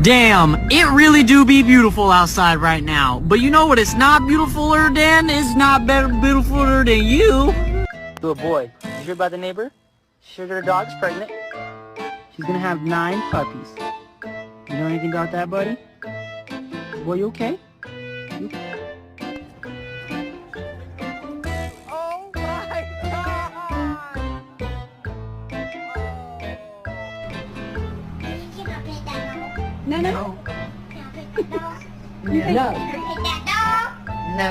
Damn, it really do be beautiful outside right now. But you know what it's not beautifuler than? It's not better beautifuler than you. Little boy, did you hear about the neighbor? She heard her dog's pregnant. She's gonna have 9 puppies. You know anything about that, buddy? Boy, you okay? You okay? Oh my God! No, no. No. No. No. No.